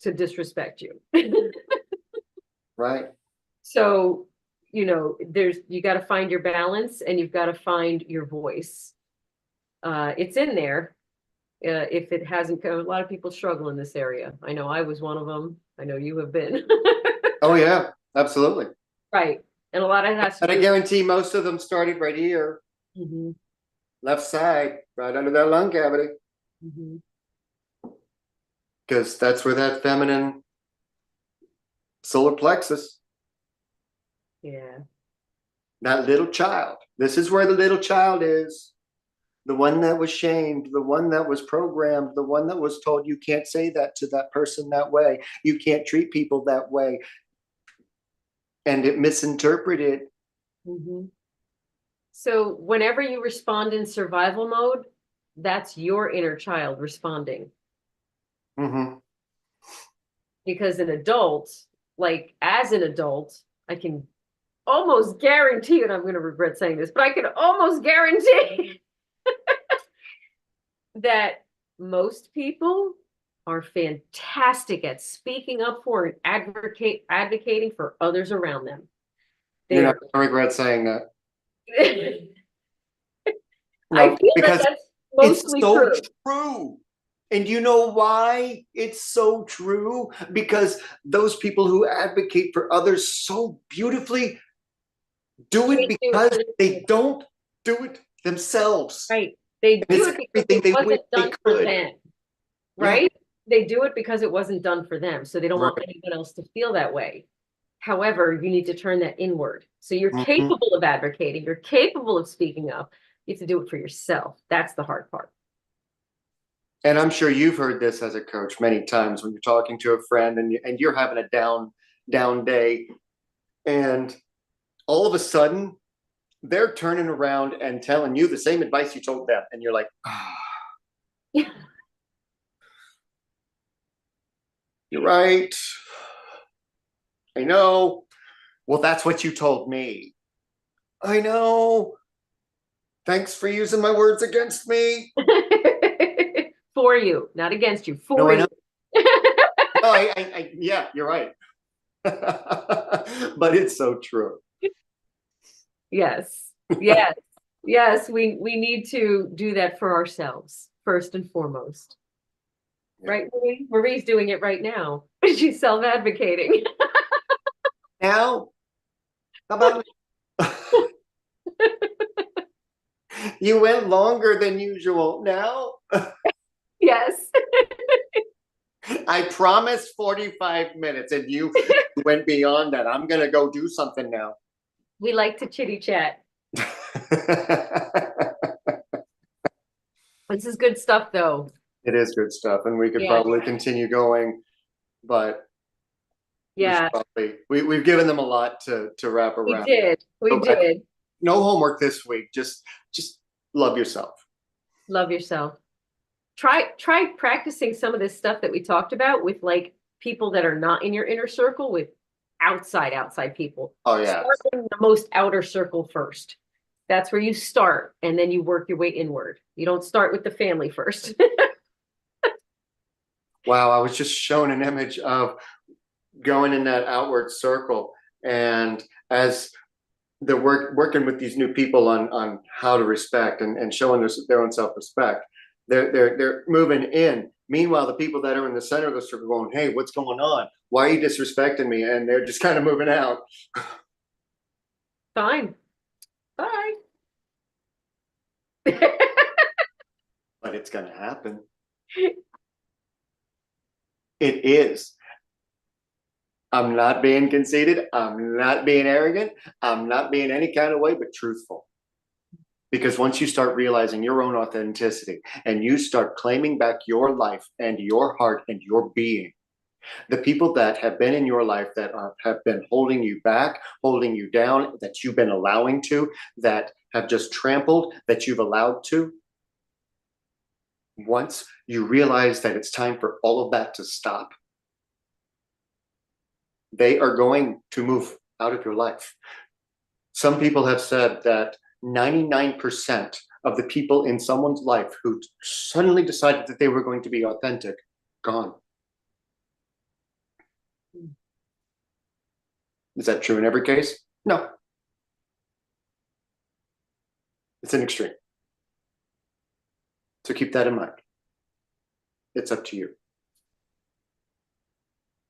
to disrespect you. Right. So, you know, you got to find your balance and you've got to find your voice. It's in there. If it hasn't, a lot of people struggle in this area. I know I was one of them. I know you have been. Oh yeah, absolutely. Right. And a lot of it has to and I guarantee most of them started right here. Mm-hmm. Left side, right under that lung cavity. Mm-hmm. Because that's where that feminine solar plexus. Yeah. That little child. This is where the little child is. The one that was shamed, the one that was programmed, the one that was told you can't say that to that person that way. You can't treat people that way. And it misinterpreted. Mm-hmm. So whenever you respond in survival mode, that's your inner child responding. Mm-hmm. Because an adult, like as an adult, I can almost guarantee, and I'm going to regret saying this, but I can almost guarantee that most people are fantastic at speaking up for and advocating for others around them. You're not They're gonna regret saying that. I No, feel that because that's it's mostly so true. true. And you know why it's so true? Because those people who advocate for others so beautifully do it They do it because for they themselves. don't do it themselves. Right. They And do it's it because everything it they wish wasn't they done for could. them. Yeah. Right? They do it because it wasn't done for them. So they don't want Right. anyone else to feel that way. However, you need to turn that inward. So you're Mhm. capable of advocating, you're capable of speaking up. You have to do it for yourself. That's the hard part. And I'm sure you've heard this as a coach many times when you're talking to a friend and you're having a down day, and all of a sudden they're turning around and telling you the same advice you told them, and you're like, ah, you're right. I know. Well, that's what you told me. I know. Thanks for using my words against me. For you, not against you, No, for I you. know. No, yeah, you're right. But it's so true. Yes. Yes. Yes, we need to do that for ourselves first and foremost. Yeah. Right, Marie? Marie's doing it right now. She's self-advocating. Now, how about you went longer than usual? Now, Yes. I promised 45 minutes and you went beyond that. I'm going to go do something now. We like to chitty chat. This is good stuff though. It is good stuff, and we could Yeah. probably continue going, but Yeah, we've given them a lot to wrap we around. did. We So did. no homework this week. Just love yourself. Love yourself. Try practicing some of this stuff that we talked about with like people that are not in your inner circle, with outside people. Oh yeah. Start in the most outer circle first. That's where you start, and then you work your way inward. You don't start with the family first. Wow, I was just shown an image of going in that outward circle, and as they're working with these new people on how to respect and showing their own self-respect, they're moving in. Meanwhile, the people that are in the center of the circle going, hey, what's going on? Why are you disrespecting me? And they're just kind of moving out. Fine. Bye. But it's going to happen. It is. I'm not being conceited. I'm not being arrogant. I'm not being any kind of way, but truthful. Because once you start realizing your own authenticity and you start claiming back your life and your heart and your being, the people that have been in your life that have been holding you back, holding you down, that you've been allowing to, that have just trampled, that you've allowed to, once you realize that it's time for all of that to stop, they are going to move out of your life. Some people have said that 99% of the people in someone's life who suddenly decided that they were going to be authentic, gone. Is that true in every case? No. It's an extreme. So keep that in mind. It's up to you.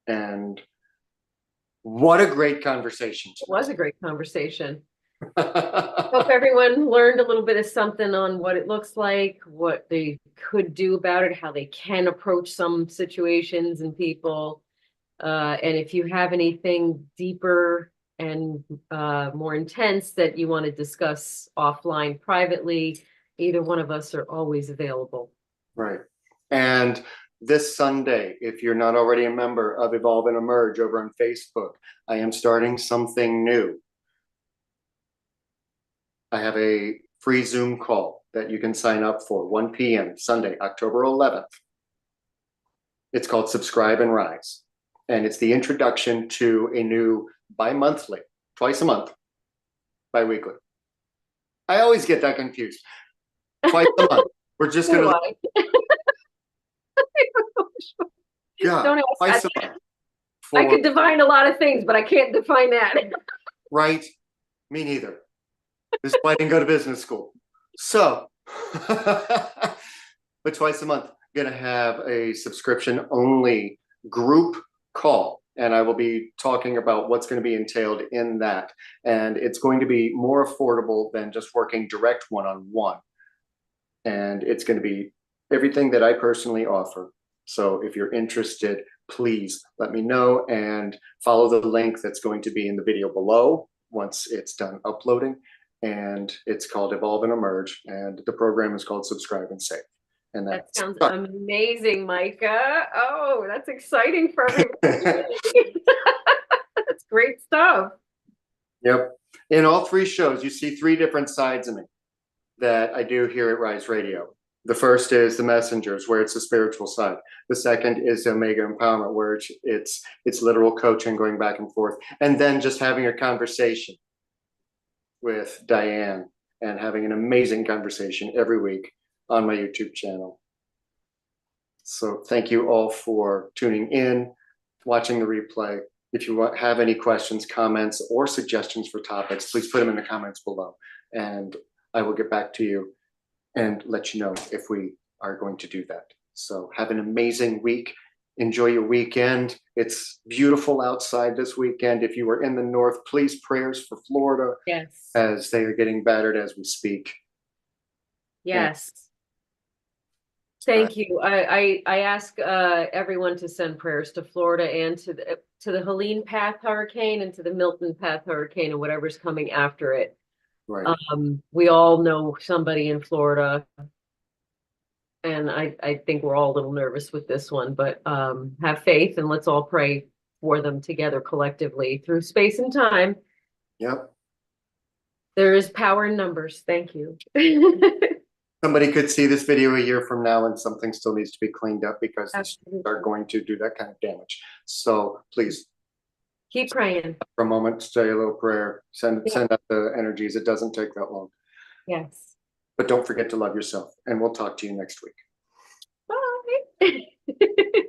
And what a great conversation. It was a great conversation. Tonight. Hope everyone learned a little bit of something on what it looks like, what they could do about it, how they can approach some situations and people. And if you have anything deeper and more intense that you want to discuss offline privately, either one of us are always available. Right. And this Sunday, if you're not already a member of Evolve and Emerge over on Facebook, I am starting something new. I have a free Zoom call that you can sign up for, 1 p.m. Sunday, October 11th. It's called Subscribe and Rise. And it's the introduction to a new bi-monthly, twice a month, bi-weekly. I always get that confused. Twice a month. We're just going to God, Don't ask. twice a month. I could divine a lot of things, but I can't define that. Right? Me neither. This is why I didn't go to business school. So, but twice a month, I'm gonna have a subscription only group call, and I will be talking about what's going to be entailed in that. And it's going to be more affordable than just working direct one-on-one. And it's going to be everything that I personally offer. So if you're interested, please let me know and follow the link that's going to be in the video below once it's done uploading. And it's called Evolve and Emerge, and the program is called Subscribe and Save. And That sounds amazing, Micah. Oh, that's exciting for everybody. That's great stuff. Yep. In all three shows, you see three different sides of me that I do here at Rise Radio. The first is the messengers, where it's the spiritual side. The second is Omega Empowerment, where it's literal coaching, going back and forth, and then just having a conversation with Diane and having an amazing conversation every week on my YouTube channel. So thank you all for tuning in, watching the replay. If you have any questions, comments, or suggestions for topics, please put them in the comments below, and I will get back to you and let you know if we are going to do that. So have an amazing week. Enjoy your weekend. It's beautiful outside this weekend. If you are in the north, please prayers for Florida. Yes. As they are getting battered as we speak. Yes. Thank you. I ask everyone to send prayers to Florida and to the Helene Path hurricane and to the Milton Path hurricane and whatever's coming after it. Right. We all know somebody in Florida, and I think we're all a little nervous with this one, but have faith and let's all pray for them together collectively through space and time. Yep. There is power in numbers. Thank you. Somebody could see this video a year from now and something still needs to be cleaned up because they Absolutely. are going to do that kind of damage. So please Keep praying. for a moment, say a little prayer, send out the energies. It doesn't take that long. Yes. But don't forget to love yourself, and we'll talk to you next week. Bye.